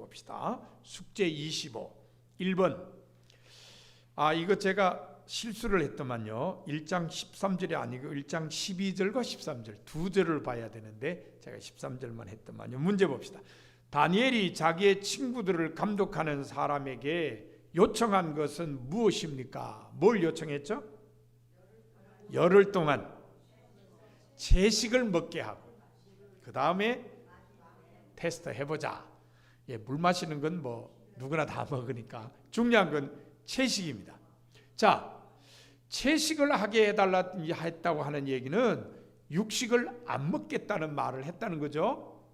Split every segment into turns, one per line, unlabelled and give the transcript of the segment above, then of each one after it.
봅시다. 숙제 25 1번. 이거 제가 실수를 했더만요. 1장 13절이 아니고 1장 12절과 13절 두 절을 봐야 되는데 제가 13절만 했더만요. 문제 봅시다. 다니엘이 자기의 친구들을 감독하는 사람에게 요청한 것은 무엇입니까? 뭘 요청했죠? 열흘 동안 채식을 먹게 하고 그 다음에 테스트 해보자. 물 마시는 건 뭐 누구나 다 먹으니까 중요한 건 채식입니다. 자, 채식을 하게 해달라 했다고 하는 얘기는 육식을 안 먹겠다는 말을 했다는 거죠.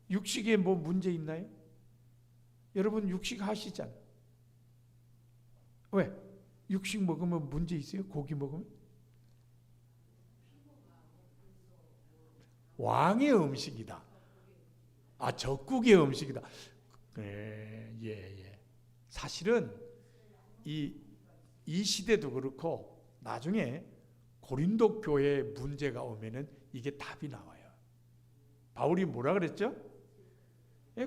육식에 뭐 문제 있나요? 여러분 육식 하시잖아요. 왜? 육식 먹으면 문제 있어요? 고기 먹으면? 왕의 음식이다. 적국의 음식이다. 예. 사실은 이 시대도 그렇고 나중에 고린도 교회에 문제가 오면은 이게 답이 나와요. 바울이 뭐라 그랬죠?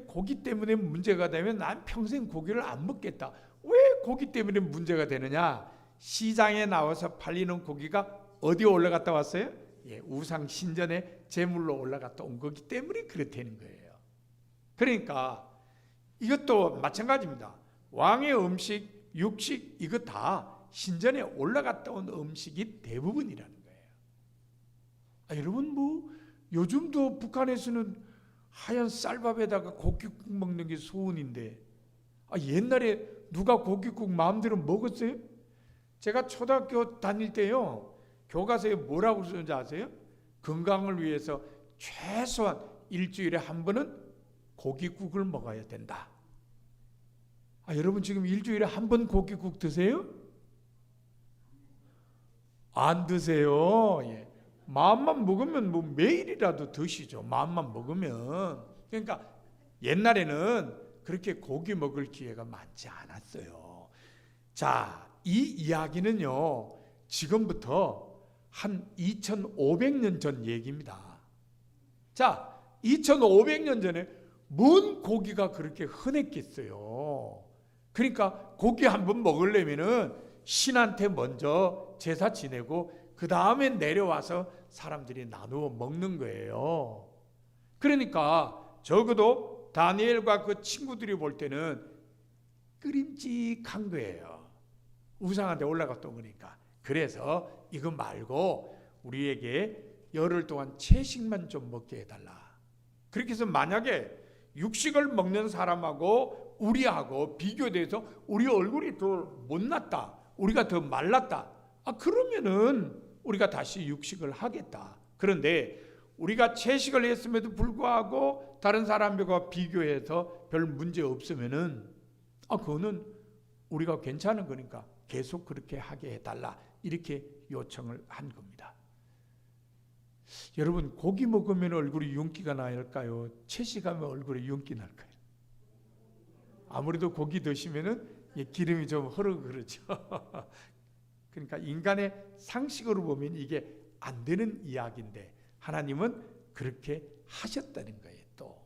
고기 때문에 문제가 되면 난 평생 고기를 안 먹겠다. 왜 고기 때문에 문제가 되느냐? 시장에 나와서 팔리는 고기가 어디에 올라갔다 왔어요? 우상 신전에 제물로 올라갔다 온 거기 때문에 그렇다는 거예요. 그러니까 이것도 마찬가지입니다. 왕의 음식, 육식 이거 다 신전에 올라갔다 온 음식이 대부분이라는 거예요. 여러분 뭐 요즘도 북한에서는 하얀 쌀밥에다가 고깃국 먹는 게 소원인데 옛날에 누가 고깃국 마음대로 먹었어요? 제가 초등학교 다닐 때요 교과서에 뭐라고 쓰는지 아세요? 건강을 위해서 최소한 일주일에 한 번은 고깃국을 먹어야 된다. 여러분 지금 일주일에 한 번 고깃국 드세요? 안 드세요. 마음만 먹으면 뭐 매일이라도 드시죠. 마음만 먹으면. 그러니까 옛날에는 그렇게 고기 먹을 기회가 많지 않았어요. 자, 이 이야기는요 지금부터 한 2500년 전 얘기입니다. 자, 2500년 전에 뭔 고기가 그렇게 흔했겠어요. 그러니까 고기 한번 먹으려면은 신한테 먼저 제사 지내고 그 다음에 내려와서 사람들이 나누어 먹는 거예요. 그러니까 적어도 다니엘과 그 친구들이 볼 때는 끄림직한 거예요. 우상한테 올라갔다 오니까. 그래서 이거 말고 우리에게 열흘 동안 채식만 좀 먹게 해달라. 그렇게 해서 만약에 육식을 먹는 사람하고 우리하고 비교돼서 우리 얼굴이 더 못났다, 우리가 더 말랐다, 그러면은 우리가 다시 육식을 하겠다. 그런데 우리가 채식을 했음에도 불구하고 다른 사람들과 비교해서 별 문제 없으면은 그거는 우리가 괜찮은 거니까 계속 그렇게 하게 해달라, 이렇게 요청을 한 겁니다. 여러분 고기 먹으면 얼굴에 윤기가 날까요? 채식하면 얼굴에 윤기 날까요? 아무래도 고기 드시면은 기름이 좀 흐르고 그렇죠. 그러니까 인간의 상식으로 보면 이게 안 되는 이야기인데 하나님은 그렇게 하셨다는 거예요. 또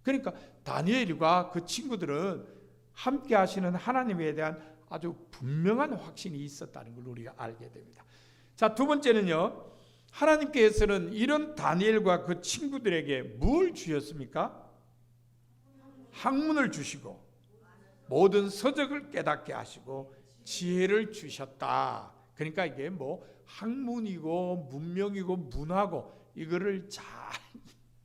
그러니까 다니엘과 그 친구들은 함께 하시는 하나님에 대한 아주 분명한 확신이 있었다는 걸 우리가 알게 됩니다. 자, 두 번째는요, 하나님께서는 이런 다니엘과 그 친구들에게 뭘 주셨습니까? 학문을 주시고 모든 서적을 깨닫게 하시고 지혜를 주셨다. 그러니까 이게 뭐 학문이고 문명이고 문화고 이거를 잘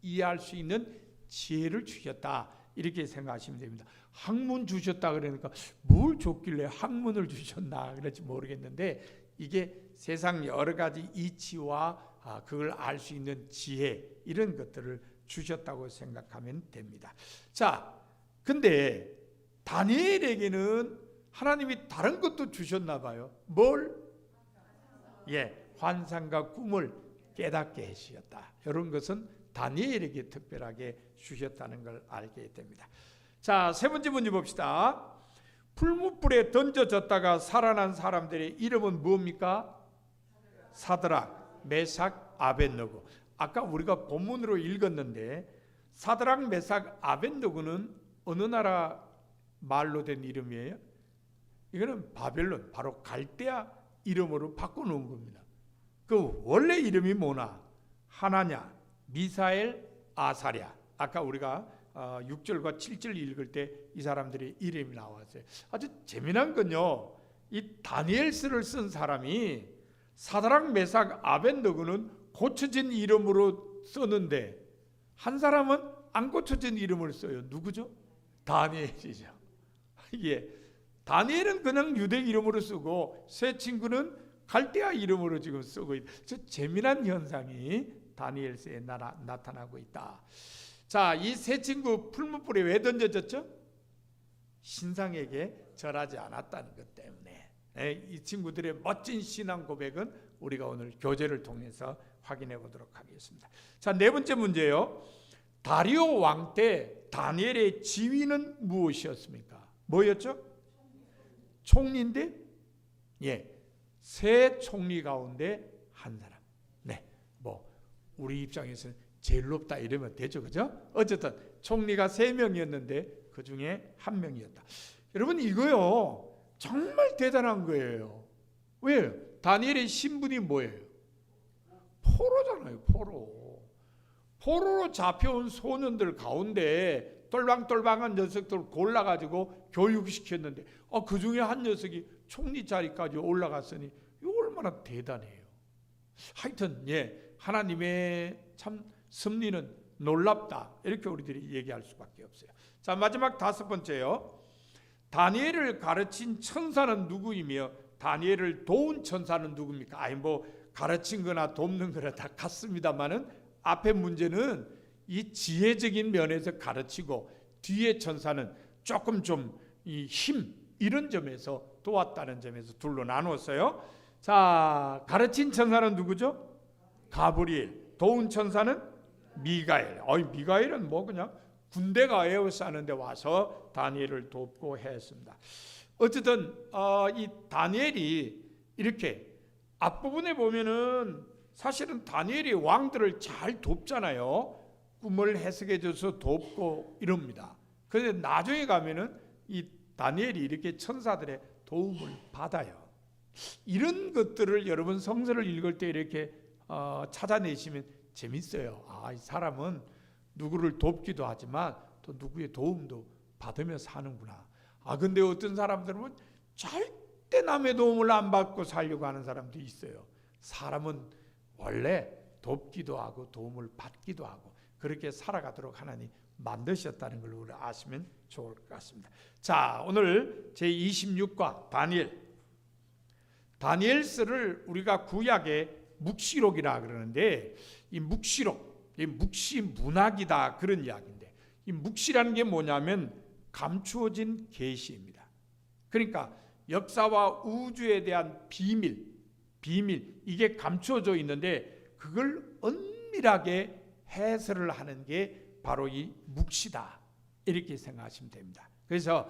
이해할 수 있는 지혜를 주셨다, 이렇게 생각하시면 됩니다. 학문 주셨다 그러니까 뭘 줬길래 학문을 주셨나 그럴지 모르겠는데 이게 세상 여러 가지 이치와 그걸 알 수 있는 지혜, 이런 것들을 주셨다고 생각하면 됩니다. 자, 근데 다니엘에게는 하나님이 다른 것도 주셨나 봐요. 뭘? 환상과 꿈을 깨닫게 해주셨다. 이런 것은 다니엘에게 특별하게 주셨다는 걸 알게 됩니다. 자, 세 번째 문제 봅시다. 풀무불에 던져졌다가 살아난 사람들의 이름은 뭡니까? 사드락, 메삭, 아벳느고. 아까 우리가 본문으로 읽었는데 사드락, 메삭, 아벳느고는 어느 나라 말로 된 이름이에요? 이거는 바벨론, 바로 갈대아 이름으로 바꿔놓은 겁니다. 그 원래 이름이 뭐나? 하나냐, 미사엘, 아사랴. 아까 우리가 6절과 7절 읽을 때 이 사람들의 이름이 나왔어요. 아주 재미난 건요, 이 다니엘서를 쓴 사람이 사드락, 메삭, 아벳느고는 고쳐진 이름으로 썼는데 한 사람은 안 고쳐진 이름을 써요. 누구죠? 다니엘이죠. 예, 다니엘은 그냥 유대 이름으로 쓰고 새 친구는 갈대아 이름으로 지금 쓰고 있다. 재미난 현상이 다니엘서에 나타나고 있다. 자, 이 새 친구 풀무불에 왜 던져졌죠? 신상에게 절하지 않았다는 것 때문에. 이 친구들의 멋진 신앙 고백은 우리가 오늘 교제를 통해서 확인해 보도록 하겠습니다. 자, 네 번째 문제요. 다리오 왕 때 다니엘의 지위는 무엇이었습니까? 뭐였죠? 총리인데, 예, 세 총리 가운데 한 사람. 네, 뭐 우리 입장에서는 제일 높다 이러면 되죠, 그죠? 어쨌든 총리가 3명이었는데 그 중에 한 명이었다. 여러분, 이거요 정말 대단한 거예요. 왜요? 다니엘의 신분이 뭐예요? 포로잖아요. 포로로 잡혀온 소년들 가운데 똘방똘방한 녀석들 골라가지고 교육시켰는데 그 중에 한 녀석이 총리 자리까지 올라갔으니 이거 얼마나 대단해요. 하여튼 하나님의 참 섭리는 놀랍다, 이렇게 우리들이 얘기할 수밖에 없어요. 자, 마지막 5번째요. 다니엘을 가르친 천사는 누구이며 다니엘을 도운 천사는 누굽니까? 뭐 가르친 거나 돕는 거나 다 같습니다만은 앞에 문제는 이 지혜적인 면에서 가르치고 뒤에 천사는 조금 좀 이 힘 이런 점에서 도왔다는 점에서 둘로 나누었어요. 자, 가르친 천사는 누구죠? 가브리엘. 도운 천사는 미가엘. 미가엘은 뭐 그냥 군대가 에워싸는데 와서 다니엘을 돕고 했습니다. 어쨌든 이 다니엘이 이렇게 앞부분에 보면은 사실은 다니엘이 왕들을 잘 돕잖아요. 꿈을 해석해줘서 돕고 이럽니다. 그런데 나중에 가면은 이 다니엘이 이렇게 천사들의 도움을 받아요. 이런 것들을 여러분 성서를 읽을 때 이렇게 찾아내시면 재밌어요. 이 사람은 누구를 돕기도 하지만 또 누구의 도움도 받으며 사는구나. 근데 어떤 사람들은 절대 남의 도움을 안 받고 살려고 하는 사람도 있어요. 사람은 원래 돕기도 하고 도움을 받기도 하고 그렇게 살아가도록 하나님 만드셨다는 걸 우리 아시면 좋을 것 같습니다. 자, 오늘 제26과 다니엘서를 우리가 구약의 묵시록이라 그러는데 이 묵시록, 이 묵시 문학이다 그런 이야기인데 이 묵시라는 게 뭐냐면 감추어진 계시입니다. 그러니까 역사와 우주에 대한 비밀 이게 감추어져 있는데 그걸 은밀하게 해설을 하는 게 바로 이 묵시다, 이렇게 생각하시면 됩니다. 그래서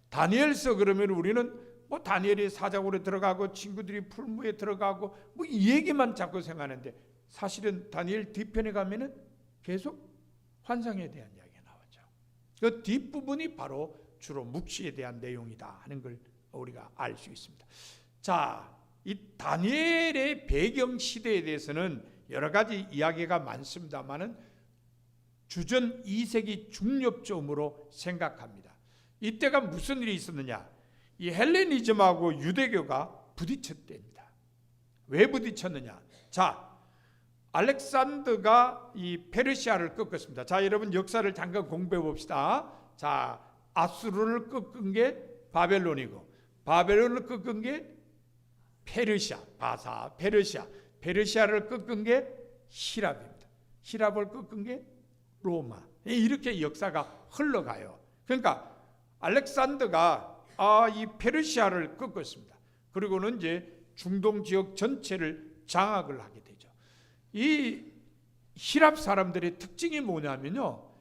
다니엘서 그러면 우리는 뭐 다니엘이 사자굴에 들어가고 친구들이 풀무에 들어가고 뭐 이 얘기만 자꾸 생각하는데 사실은 다니엘 뒤편에 가면은 계속 환상에 대한 이야기가 나오죠. 그 뒷부분이 바로 주로 묵시에 대한 내용이다 하는 걸 우리가 알 수 있습니다. 자, 이 다니엘의 배경 시대에 대해서는 여러 가지 이야기가 많습니다만은 주전 2세기 중엽쯤으로 생각합니다. 이때가 무슨 일이 있었느냐? 이 헬레니즘하고 유대교가 부딪혔답니다. 왜 부딪혔느냐? 자, 알렉산더가 이 페르시아를 꺾었습니다. 자, 여러분 역사를 잠깐 공부해 봅시다. 자, 아수르를 꺾은 게 바벨론이고 바벨론을 꺾은 게 페르시아, 페르시아를 꺾은 게 히랍입니다. 히랍을 꺾은 게 로마. 이렇게 역사가 흘러가요. 그러니까 알렉산더가 이 페르시아를 꺾었습니다. 그리고는 이제 중동 지역 전체를 장악을 하게 되죠. 이 히랍 사람들의 특징이 뭐냐면요,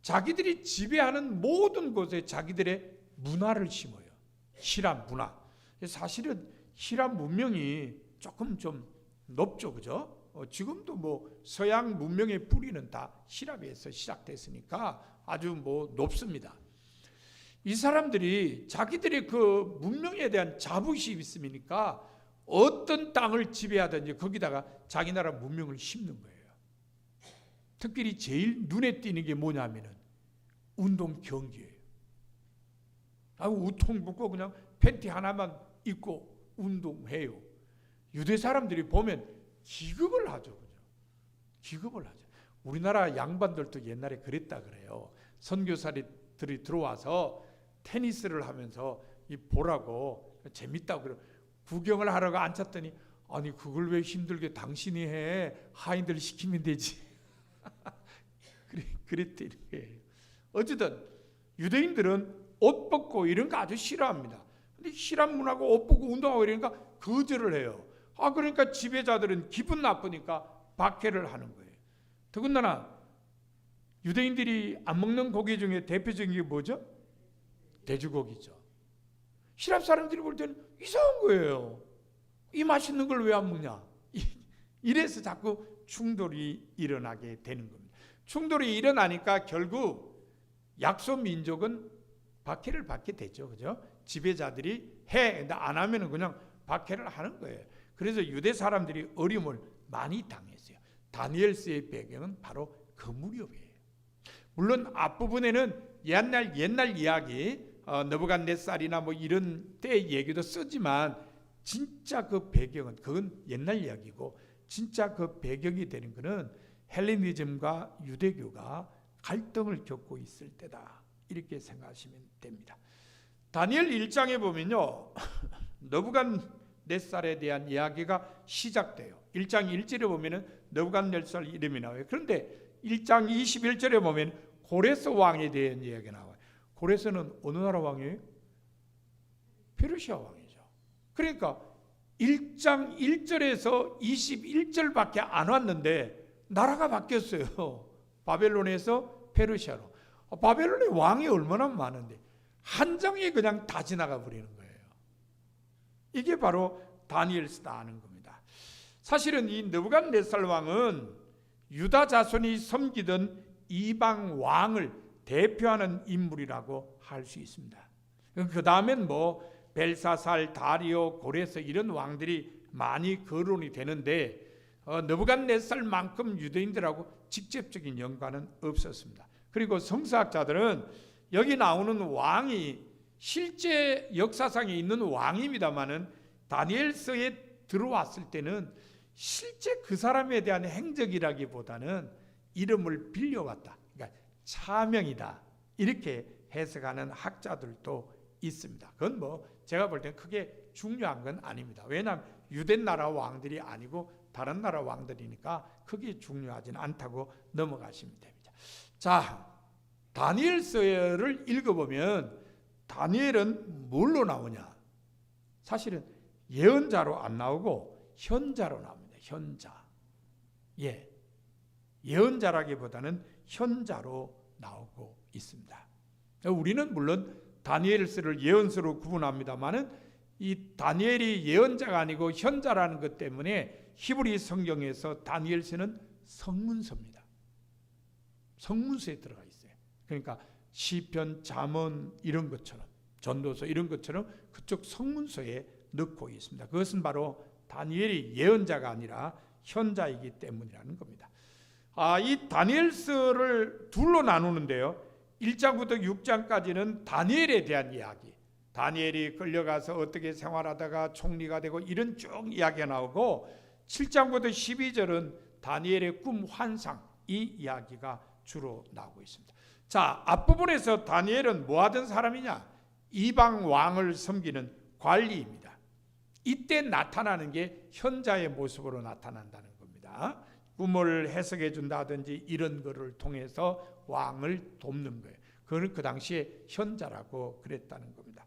자기들이 지배하는 모든 곳에 자기들의 문화를 심어요. 히랍 문화. 사실은 히랍 문명이 조금 좀 높죠, 그죠? 지금도 뭐 서양 문명의 뿌리는 다 히랍에서 시작됐으니까 아주 뭐 높습니다. 이 사람들이 자기들의 그 문명에 대한 자부심이 있으니까 어떤 땅을 지배하든지 거기다가 자기 나라 문명을 심는 거예요. 특별히 제일 눈에 띄는 게 뭐냐면은 운동 경기예요. 우통 붙고 그냥 팬티 하나만 입고 운동해요. 유대 사람들이 보면 기겁을 하죠. 그죠? 기겁을 하죠. 우리나라 양반들도 옛날에 그랬다 그래요. 선교사들이 들어와서 테니스를 하면서 이 보라고 재밌다고 그래. 구경을 하러 앉혔더니 아니 그걸 왜 힘들게 당신이 해. 하인들 시키면 되지. 그랬대. 어쨌든 유대인들은 옷 벗고 이런 거 아주 싫어합니다. 근데 힐한 문하고 옷 벗고 운동하고 이러니까 거절을 해요. 그러니까 지배자들은 기분 나쁘니까 박해를 하는 거예요. 더군다나 유대인들이 안 먹는 고기 중에 대표적인 게 뭐죠? 돼지고기죠. 시랍 사람들이 볼 때는 이상한 거예요. 이 맛있는 걸 왜 안 먹냐? 이래서 자꾸 충돌이 일어나게 되는 겁니다. 충돌이 일어나니까 결국 약소 민족은 박해를 받게 되죠. 그죠? 지배자들이 해. 근데 안 하면은 그냥 박해를 하는 거예요. 그래서 유대 사람들이 어려움을 많이 당했어요. 다니엘서의 배경은 바로 그 무렵이에요. 물론 앞부분에는 옛날 이야기, 느부갓네살이나 뭐 이런 때 얘기도 쓰지만 진짜 그 배경은 그건 옛날 이야기고 진짜 그 배경이 되는 것은 헬레니즘과 유대교가 갈등을 겪고 있을 때다. 이렇게 생각하시면 됩니다. 다니엘 1장에 보면요. 느부갓네살에 대한 이야기가 시작돼요. 1장 1절에 보면은 느부갓네살 이름이 나와요. 그런데 1장 21절에 보면 고레스 왕에 대한 이야기가 나와요. 고레스는 어느 나라 왕이에요? 페르시아 왕이죠. 그러니까 1장 1절에서 21절밖에 안 왔는데 나라가 바뀌었어요. 바벨론에서 페르시아로. 바벨론의 왕이 얼마나 많은데 한 장에 그냥 다 지나가 버리는 거예요. 이게 바로 다니엘서다 하는 겁니다. 사실은 이 느부갓네살 왕은 유다 자손이 섬기던 이방 왕을 대표하는 인물이라고 할 수 있습니다. 그 다음엔 뭐 벨사살, 다리오, 고레스 이런 왕들이 많이 거론이 되는데 느부갓네살만큼 유대인들하고 직접적인 연관은 없었습니다. 그리고 성서학자들은 여기 나오는 왕이 실제 역사상에 있는 왕입니다마는 다니엘서에 들어왔을 때는 실제 그 사람에 대한 행적이라기보다는 이름을 빌려왔다. 그러니까 차명이다. 이렇게 해석하는 학자들도 있습니다. 그건 뭐 제가 볼 땐 크게 중요한 건 아닙니다. 왜냐하면 유대 나라 왕들이 아니고 다른 나라 왕들이니까 크게 중요하진 않다고 넘어가시면 됩니다. 자, 다니엘서를 읽어보면 다니엘은 뭘로 나오냐? 사실은 예언자로 안 나오고 현자로 나옵니다. 현자. 예언자라기보다는 현자로 나오고 있습니다. 우리는 물론 다니엘서를 예언서로 구분합니다만은 이 다니엘이 예언자가 아니고 현자라는 것 때문에 히브리 성경에서 다니엘서는 성문서입니다. 성문서에 들어가 있어요. 그러니까 시편, 잠언 이런 것처럼 전도서 이런 것처럼 그쪽 성문서에 넣고 있습니다. 그것은 바로 다니엘이 예언자가 아니라 현자이기 때문이라는 겁니다. 이 다니엘서를 둘로 나누는데요. 1장부터 6장까지는 다니엘에 대한 이야기, 다니엘이 끌려가서 어떻게 생활하다가 총리가 되고 이런 쭉 이야기가 나오고 7장부터 12절은 다니엘의 꿈 환상 이 이야기가 주로 나오고 있습니다. 자, 앞부분에서 다니엘은 뭐 하던 사람이냐? 이방 왕을 섬기는 관리입니다. 이때 나타나는 게 현자의 모습으로 나타난다는 겁니다. 꿈을 해석해 준다든지 이런 거를 통해서 왕을 돕는 거예요. 그건 그 당시에 현자라고 그랬다는 겁니다.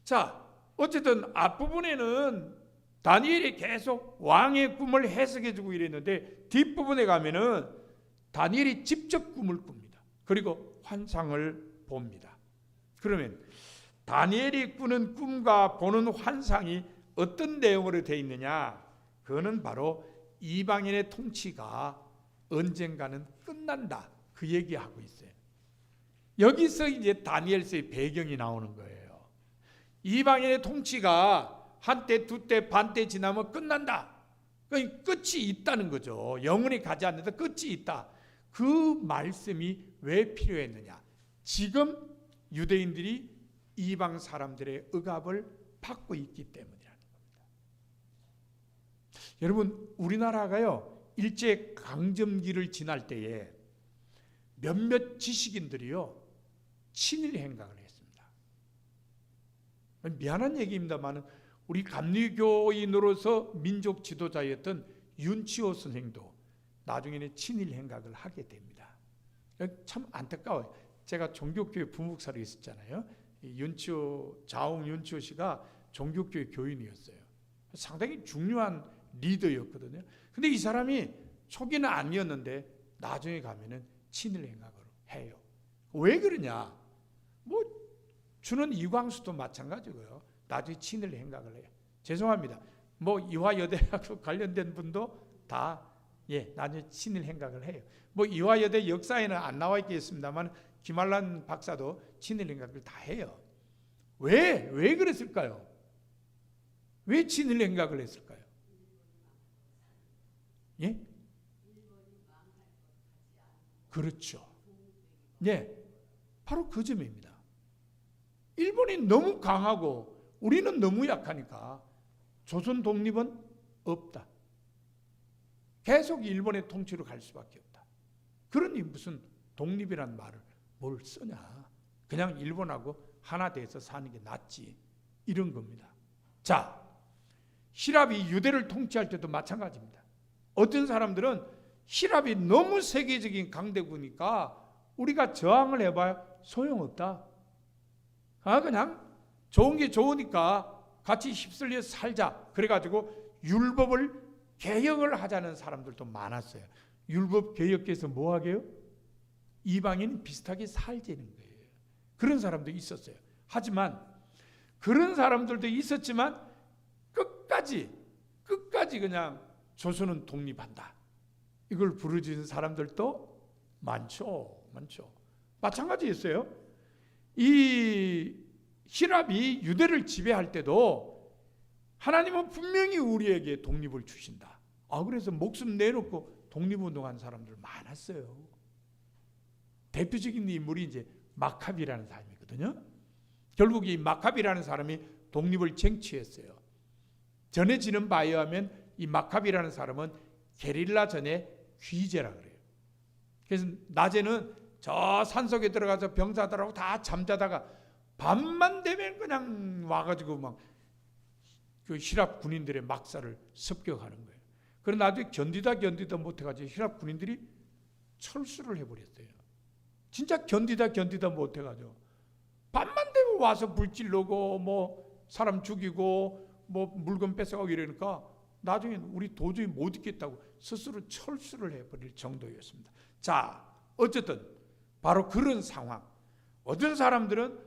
자, 어쨌든 앞부분에는 다니엘이 계속 왕의 꿈을 해석해 주고 이랬는데 뒷부분에 가면은 다니엘이 직접 꿈을 꿉니다. 그리고 환상을 봅니다. 그러면 다니엘이 꾸는 꿈과 보는 환상이 어떤 내용으로 되어 있느냐? 그거는 바로 이방인의 통치가 언젠가는 끝난다. 그 얘기하고 있어요. 여기서 이제 다니엘서의 배경이 나오는 거예요. 이방인의 통치가 한때, 두때, 반때 지나면 끝난다. 끝이 있다는 거죠. 영원히 가지 않는다. 끝이 있다. 그 말씀이 왜 필요했느냐? 지금 유대인들이 이방 사람들의 억압을 받고 있기 때문이라는 겁니다. 여러분, 우리나라가요, 일제 강점기를 지날 때에 몇몇 지식인들이요, 친일 행각을 했습니다. 미안한 얘기입니다만 우리 감리교인으로서 민족 지도자였던 윤치호 선생도 나중에는 친일 행각을 하게 됩니다. 참 안타까워요. 제가 종교교회 부목사로 있었잖아요. 자웅 윤치호 씨가 종교교회 교인이었어요. 상당히 중요한 리더였거든요. 근데 이 사람이 초기는 아니었는데 나중에 가면은 친일 행각을 해요. 왜 그러냐? 뭐 주는 이광수도 마찬가지고요. 나중에 친일 행각을 해요. 죄송합니다. 뭐 이화여대하고 관련된 분도 다 나중에 친일 행각을 해요. 뭐 이화여대 역사에는 안 나와 있겠습니다만 김한란 박사도 친일 행각을 다 해요. 왜 그랬을까요? 왜 친일 행각을 했을까요? 예? 그렇죠. 바로 그 점입니다. 일본이 너무 강하고 우리는 너무 약하니까 조선 독립은 없다. 계속 일본의 통치로 갈 수밖에 없다. 그러니 무슨 독립이란 말을 뭘 쓰냐. 그냥 일본하고 하나 돼서 사는 게 낫지. 이런 겁니다. 자, 히랍이 유대를 통치할 때도 마찬가지입니다. 어떤 사람들은 히랍이 너무 세계적인 강대국이니까 우리가 저항을 해봐야 소용없다. 그냥 좋은 게 좋으니까 같이 휩쓸려 살자. 그래가지고 율법을 개혁을 하자는 사람들도 많았어요. 율법 개혁해서 뭐 하게요? 이방인 비슷하게 살자는 거예요. 그런 사람도 있었어요. 하지만 그런 사람들도 있었지만 끝까지 그냥 조선은 독립한다. 이걸 부르짖는 사람들도 많죠. 마찬가지였어요. 이 히랍이 유대를 지배할 때도 하나님은 분명히 우리에게 독립을 주신다. 그래서 목숨 내놓고 독립운동한 사람들 많았어요. 대표적인 인물이 이제 마카비라는 사람이거든요. 결국 이 마카비라는 사람이 독립을 쟁취했어요. 전해지는 바에 의하면 이 마카비라는 사람은 게릴라전의 귀재라 그래요. 그래서 낮에는 저 산속에 들어가서 병사들하고 다 잠자다가 밤만 되면 그냥 와가지고 막 그 히랍 군인들의 막사를 습격하는 거예요. 그럼 나중에 견디다 못해가지고 히랍 군인들이 철수를 해버렸어요. 진짜 견디다 못해가지고 밤만 되면 와서 불질르고 뭐 사람 죽이고 뭐 물건 뺏어가고 이러니까 나중에는 우리 도저히 못 있겠다고 스스로 철수를 해버릴 정도였습니다. 자, 어쨌든 바로 그런 상황. 어떤 사람들은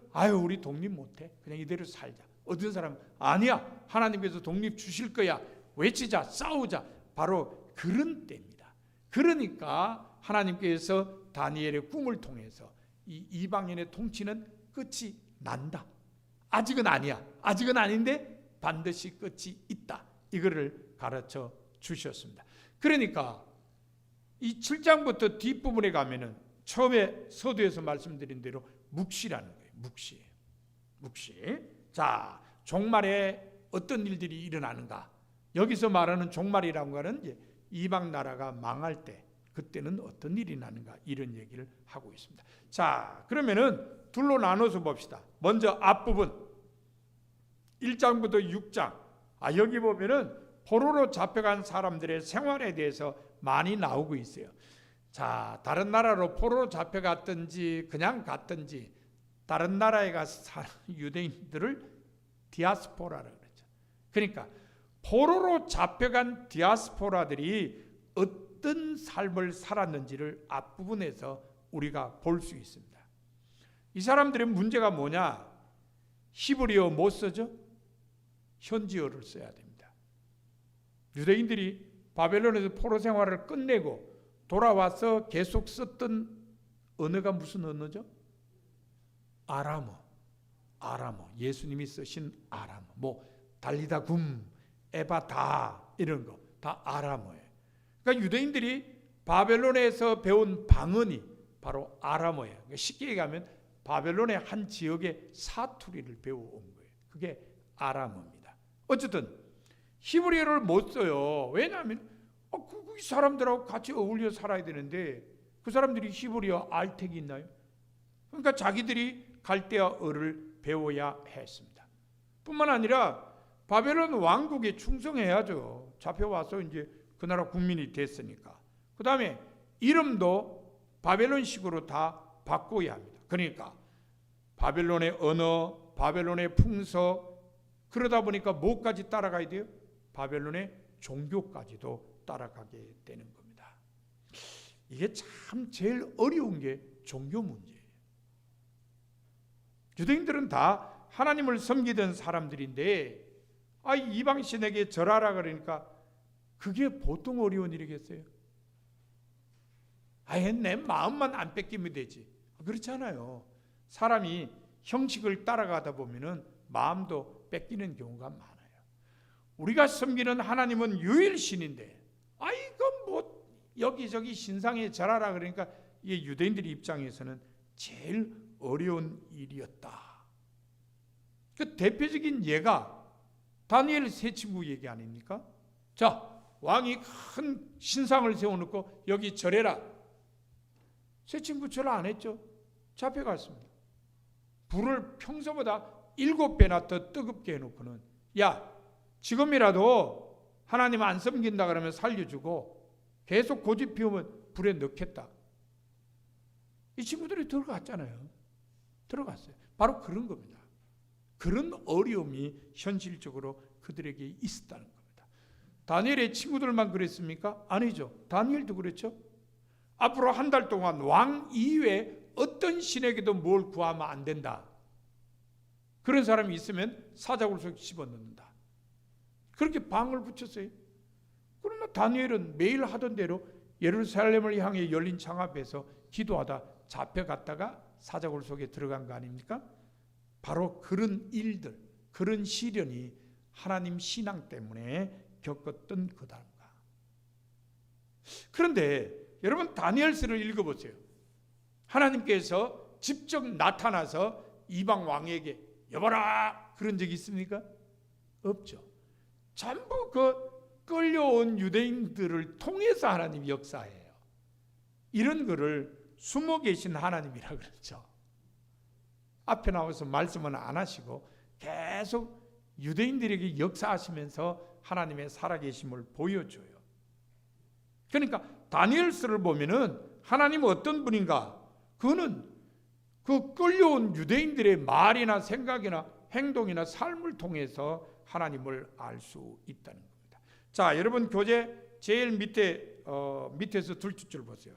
우리 독립 못해. 그냥 이대로 살자. 어떤 사람은 아니야. 하나님께서 독립 주실 거야. 외치자. 싸우자. 바로 그런 때입니다. 그러니까 하나님께서 다니엘의 꿈을 통해서 이 이방인의 통치는 끝이 난다. 아직은 아니야. 아직은 아닌데 반드시 끝이 있다. 이거를 가르쳐 주셨습니다. 그러니까 이 7장부터 뒷부분에 가면은 처음에 서두에서 말씀드린 대로 묵시라는 거예요. 묵시. 자, 종말에 어떤 일들이 일어나는가? 여기서 말하는 종말이라는 것은 이제 이방 나라가 망할 때 그때는 어떤 일이 나는가? 이런 얘기를 하고 있습니다. 자, 그러면은 둘로 나눠서 봅시다. 먼저 앞부분 1장부터 6장. 여기 보면은 포로로 잡혀간 사람들의 생활에 대해서 많이 나오고 있어요. 자, 다른 나라로 포로로 잡혀갔든지 그냥 갔든지 다른 나라에 가서 유대인들을 디아스포라라고 그랬죠. 그러니까 포로로 잡혀간 디아스포라들이 어떤 삶을 살았는지를 앞부분에서 우리가 볼 수 있습니다. 이 사람들의 문제가 뭐냐? 히브리어 못 쓰죠? 현지어를 써야 됩니다. 유대인들이 바벨론에서 포로 생활을 끝내고 돌아와서 계속 썼던 언어가 무슨 언어죠? 아람어, 예수님이 쓰신 아람어, 뭐 달리다 굼, 에바다 이런 거 다 아람어예요. 그러니까 유대인들이 바벨론에서 배운 방언이 바로 아람어예요. 그러니까 쉽게 얘기하면 바벨론의 한 지역의 사투리를 배워온 거예요. 그게 아람어입니다. 어쨌든 히브리어를 못 써요. 왜냐하면 그 사람들하고 같이 어울려 살아야 되는데 그 사람들이 히브리어 알 택이 있나요? 그러니까 자기들이 갈대아어를 배워야 했습니다. 뿐만 아니라 바벨론 왕국에 충성해야죠. 잡혀와서 이제 그 나라 국민이 됐으니까. 그 다음에 이름도 바벨론식으로 다 바꿔야 합니다. 그러니까 바벨론의 언어, 바벨론의 풍속, 그러다 보니까 뭐까지 따라가야 돼요? 바벨론의 종교까지도 따라가게 되는 겁니다. 이게 참 제일 어려운 게 종교 문제예요. 유대인들은 다 하나님을 섬기던 사람들인데 이방신에게 절하라 그러니까 그게 보통 어려운 일이겠어요? 내 마음만 안 뺏기면 되지. 그렇지 않아요. 사람이 형식을 따라가다 보면은 마음도 뺏기는 경우가 많아요. 우리가 섬기는 하나님은 유일신인데 이건 뭐 여기저기 신상에 절하라 그러니까 이게 유대인들 입장에서는 제일 어려운 일이었다. 그 대표적인 예가 다니엘 세 친구 얘기 아닙니까? 자, 왕이 큰 신상을 세워놓고 여기 절해라. 세 친구 절 안 했죠. 잡혀갔습니다. 불을 평소보다 7배나 더 뜨겁게 해놓고는 야, 지금이라도 하나님 안 섬긴다 그러면 살려주고 계속 고집 피우면 불에 넣겠다. 이 친구들이 들어갔잖아요. 들어갔어요. 바로 그런 겁니다. 그런 어려움이 현실적으로 그들에게 있었다는 겁니다. 다니엘의 친구들만 그랬습니까? 아니죠. 다니엘도 그랬죠. 앞으로 한 달 동안 왕 이외에 어떤 신에게도 뭘 구하면 안 된다. 그런 사람이 있으면 사자굴 속에 집어넣는다. 그렇게 방을 붙였어요. 그러나 다니엘은 매일 하던 대로 예루살렘을 향해 열린 창 앞에서 기도하다 잡혀갔다가 사자굴 속에 들어간 거 아닙니까? 바로 그런 일들, 그런 시련이 하나님 신앙 때문에 겪었던 거다입니다. 그런데 여러분 다니엘서를 읽어보세요. 하나님께서 직접 나타나서 이방 왕에게 여봐라 그런 적이 있습니까? 없죠. 전부 그 끌려온 유대인들을 통해서 하나님 역사해요. 이런 거를 숨어 계신 하나님이라 그러죠. 앞에 나와서 말씀은 안 하시고 계속 유대인들에게 역사하시면서 하나님의 살아계심을 보여줘요. 그러니까 다니엘서를 보면은 하나님은 어떤 분인가? 그는 그 끌려온 유대인들의 말이나 생각이나 행동이나 삶을 통해서 하나님을 알 수 있다는 겁니다. 자, 여러분 교재 제일 밑에서 둘째 줄 보세요.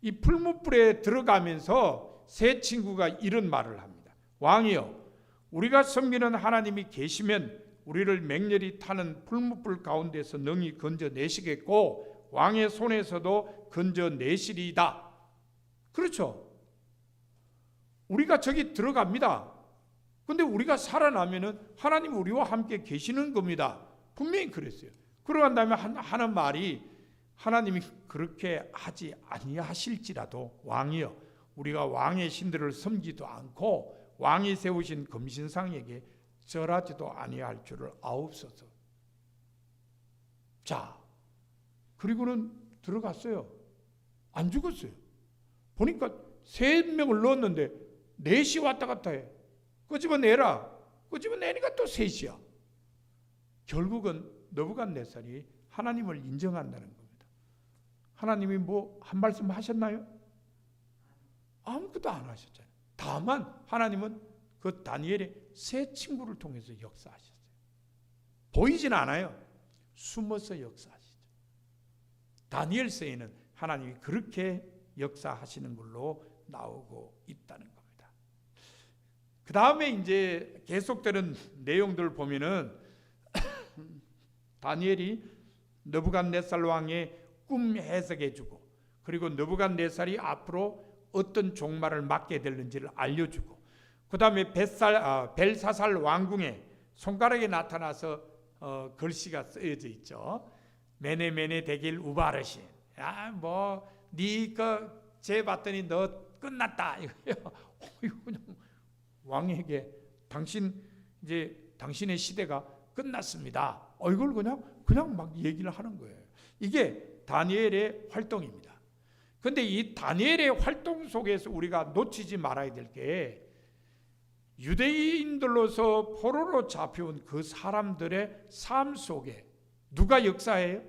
이 풀무불에 들어가면서 세 친구가 이런 말을 합니다. 왕이여, 우리가 섬기는 하나님이 계시면 우리를 맹렬히 타는 풀무불 가운데서 능히 건져내시겠고 왕의 손에서도 건져내시리이다. 그렇죠. 우리가 저기 들어갑니다. 근데 우리가 살아나면은 하나님 우리와 함께 계시는 겁니다. 분명히 그랬어요. 그러고 다음에 하는 말이 하나님이 그렇게 하지 아니하실지라도 왕이여, 우리가 왕의 신들을 섬기도 않고 왕이 세우신 금신상에게 절하지도 아니할 줄을 아옵소서. 자, 그리고는 들어갔어요. 안 죽었어요. 보니까 3명을 넣었는데 4시 왔다 갔다 해. 끄집어내라. 끄집어내니까 또 3시야. 결국은 느부갓네살이 하나님을 인정한다는 겁니다. 하나님이 뭐 한 말씀 하셨나요? 아무것도 안 하셨잖아요. 다만 하나님은 그 다니엘의 세 친구를 통해서 역사하셨어요. 보이진 않아요. 숨어서 역사하시죠. 다니엘서에는 하나님이 그렇게 역사하시는 걸로 나오고 있다는 겁니다. 그 다음에 이제 계속되는 내용들을 보면은 다니엘이 느부갓네살 왕의 꿈 해석해주고, 그리고 느부갓네살이 앞으로 어떤 종말을 맞게 되는지를 알려주고, 그 다음에 벨사살 왕궁에 손가락에 나타나서 글씨가 쓰여져 있죠. 메네 데길 우바르신. 야, 뭐 네 죄 봤더니 너 끝났다 이거예요. 그냥 왕에게 당신의 시대가 끝났습니다. 이걸 그냥 막 얘기를 하는 거예요. 이게 다니엘의 활동입니다. 근데 이 다니엘의 활동 속에서 우리가 놓치지 말아야 될 게, 유대인들로서 포로로 잡혀온 그 사람들의 삶 속에 누가 역사해요?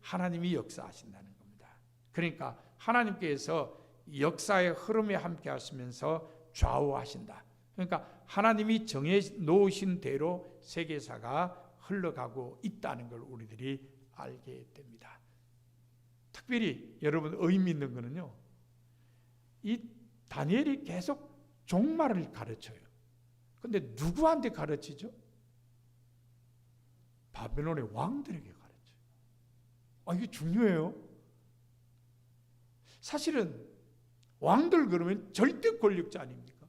하나님이 역사하신다는 겁니다. 그러니까 하나님께서 역사의 흐름에 함께 하시면서 좌우하신다. 그러니까 하나님이 정해 놓으신 대로 세계사가 흘러가고 있다는 걸 우리들이 알게 됩니다. 특별히 여러분 의미 있는 거는요, 이 다니엘이 계속 종말을 가르쳐요. 근데 누구한테 가르치죠? 바벨론의 왕들에게 가르쳐요. 이게 중요해요. 사실은 왕들 그러면 절대 권력자 아닙니까?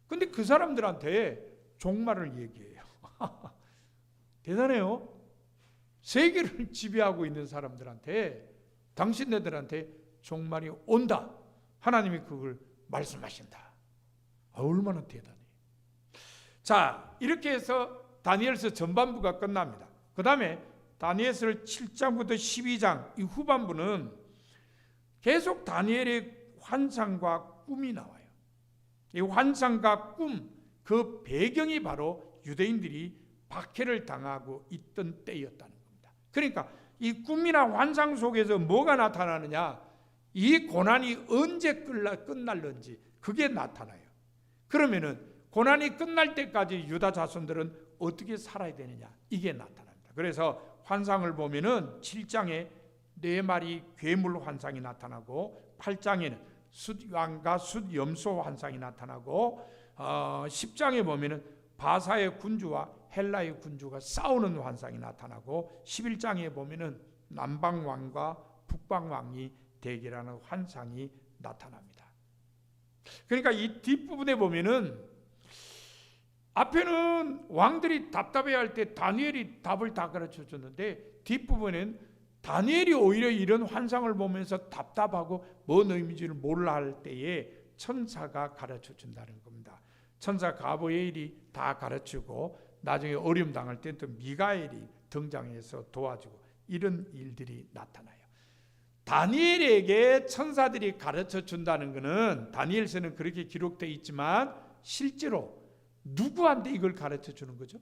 근데 그 사람들한테 종말을 얘기해요. 대단해요. 세계를 지배하고 있는 사람들한테, 당신네들한테 종말이 온다. 하나님이 그걸 말씀하신다. 얼마나 대단해. 자, 이렇게 해서 다니엘서 전반부가 끝납니다. 그 다음에 다니엘서 7장부터 12장 이 후반부는 계속 다니엘의 환상과 꿈이 나와요. 이 환상과 꿈, 그 배경이 바로 유대인들이 박해를 당하고 있던 때였다는 겁니다. 그러니까 이 꿈이나 환상 속에서 뭐가 나타나느냐, 이 고난이 언제 끝날는지 그게 나타나요. 그러면은 고난이 끝날 때까지 유다 자손들은 어떻게 살아야 되느냐, 이게 나타납니다. 그래서 환상을 보면은 7장에 4마리 괴물 환상이 나타나고, 8장에는 숫왕과 숫염소 환상이 나타나고, 10장에 보면은 바사의 군주와 헬라의 군주가 싸우는 환상이 나타나고, 11장에 보면은 남방왕과 북방왕이 대결하는 환상이 나타납니다. 그러니까 이 뒷부분에 보면은 앞에는 왕들이 답답해할 때 다니엘이 답을 다 가르쳐 줬는데, 뒷부분엔 다니엘이 오히려 이런 환상을 보면서 답답하고 뭔 의미인지를 몰라 할 때에 천사가 가르쳐 준다는 겁니다. 천사 가브리엘이 다 가르치고, 나중에 어려움 당할 때 또 미가엘이 등장해서 도와주고, 이런 일들이 나타나요. 다니엘에게 천사들이 가르쳐 준다는 것은 다니엘서는 그렇게 기록되어 있지만, 실제로 누구한테 이걸 가르쳐 주는 거죠?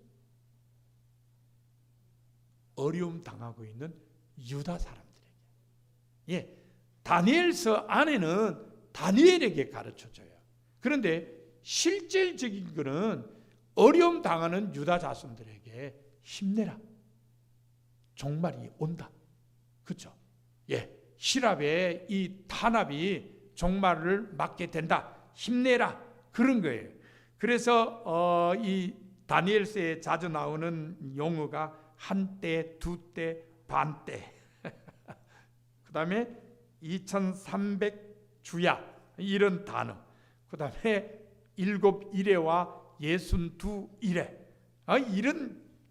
어려움 당하고 있는 유다 사람들에게. 예, 다니엘서 안에는 다니엘에게 가르쳐 줘요. 그런데 실질적인 것은 어려움 당하는 유다 자손들에게 힘내라, 종말이 온다. 그렇죠? 예, 시랍의 이 탄압이 종말을 맞게 된다, 힘내라, 그런 거예요. 그래서 이 다니엘서에 자주 나오는 용어가 한때, 두때, 반때, 그 다음에 2300주야, 이런 단어, 그 다음에 7이레와 62이레,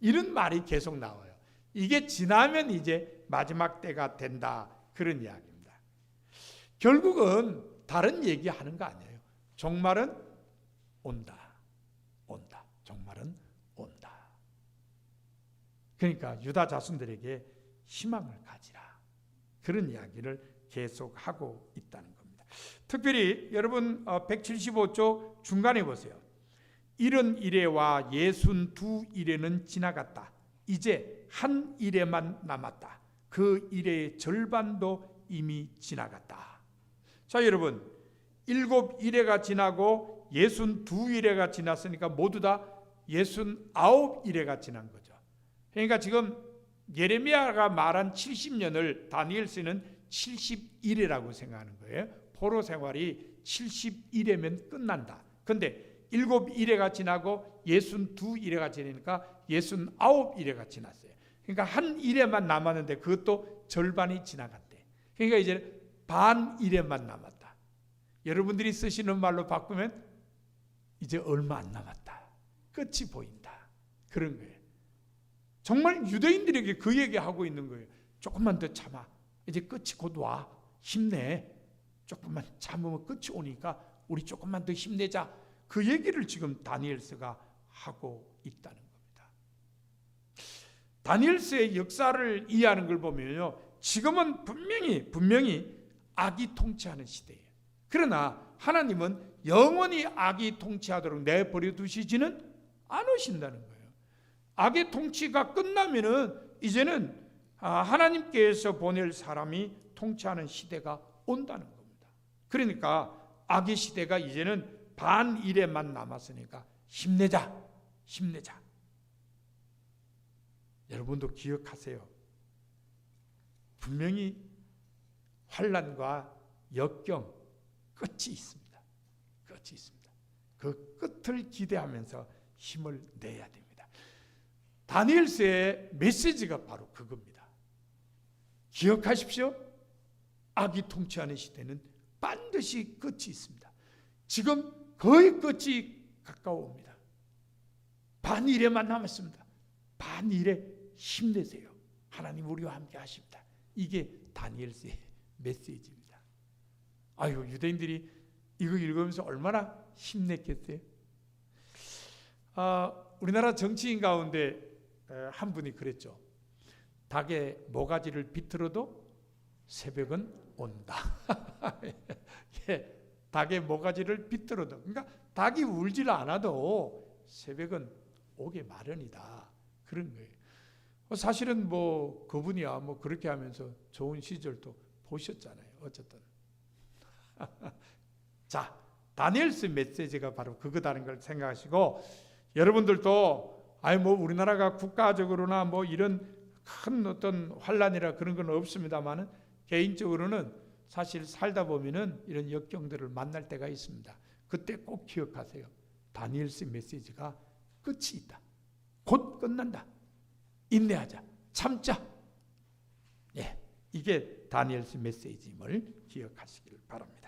이런 말이 계속 나와요. 이게 지나면 이제 마지막 때가 된다, 그런 이야기입니다. 결국은 다른 얘기하는 거 아니에요. 종말은 온다. 종말은 온다. 그러니까 유다 자손들에게 희망을 가지라, 그런 이야기를 계속하고 있다는 겁니다. 특별히 여러분 175쪽 중간에 보세요. 70이레와 62이레는 지나갔다. 이제 한 이레만 남았다. 그 이레의 절반도 이미 지나갔다. 자, 여러분 7이레가 지나고 62이레가 지났으니까 모두 다 69이레가 지난 거죠. 그러니까 지금 예레미야가 말한 70년을 다니엘서는 71이라고 생각하는 거예요. 포로 생활이 71이면 끝난다. 근데 7이레가 지나고 62이레가 지나니까 69이레가 지났어요. 그러니까 한 이레만 남았는데 그것도 절반이 지나갔대. 그러니까 이제 반 이레만 남았다. 여러분들이 쓰시는 말로 바꾸면 이제 얼마 안 남았다. 끝이 보인다. 그런 거예요. 정말 유대인들에게 그 얘기하고 있는 거예요. 조금만 더 참아. 이제 끝이 곧 와. 힘내. 조금만 참으면 끝이 오니까 우리 조금만 더 힘내자. 그 얘기를 지금 다니엘서가 하고 있다는 겁니다. 다니엘서의 역사를 이해하는 걸 보면요, 지금은 분명히 악이 통치하는 시대예요. 그러나 하나님은 영원히 악이 통치하도록 내버려 두시지는 않으신다는 거예요. 악의 통치가 끝나면은 이제는 하나님께서 보낼 사람이 통치하는 시대가 온다는 겁니다. 그러니까 악의 시대가 이제는 반일에만 남았으니까 힘내자. 여러분도 기억하세요. 분명히 환난과 역경 끝이 있습니다. 그 끝을 기대하면서 힘을 내야 됩니다. 다니엘서의 메시지가 바로 그겁니다. 기억하십시오. 악이 통치하는 시대는 반드시 끝이 있습니다. 지금 거의 끝이 가까워옵니다. 반일에만 남았습니다. 반일에 힘내세요. 하나님 우리와 함께 하십니다. 이게 다니엘서의 메시지입니다. 아유, 유대인들이 이거 읽으면서 얼마나 힘냈겠어요? 우리나라 정치인 가운데 한 분이 그랬죠. 닭의 모가지를 비틀어도 새벽은 온다. 예, 닭의 모가지를 비틀어도, 그러니까 닭이 울질 않아도 새벽은 오게 마련이다. 그런 거예요. 사실은 뭐 그분이야 뭐 그렇게 하면서 좋은 시절도 보셨잖아요. 어쨌든 자, 다니엘서 메시지가 바로 그거다는 걸 생각하시고, 여러분들도 뭐 우리나라가 국가적으로나 뭐 이런 큰 어떤 환란이라 그런 건 없습니다만은 개인적으로는 사실 살다 보면은 이런 역경들을 만날 때가 있습니다. 그때 꼭 기억하세요. 다니엘서 메시지가 끝이 있다. 곧 끝난다. 인내하자. 참자. 예, 이게 다니엘서 메시지임을 기억하시길 바랍니다.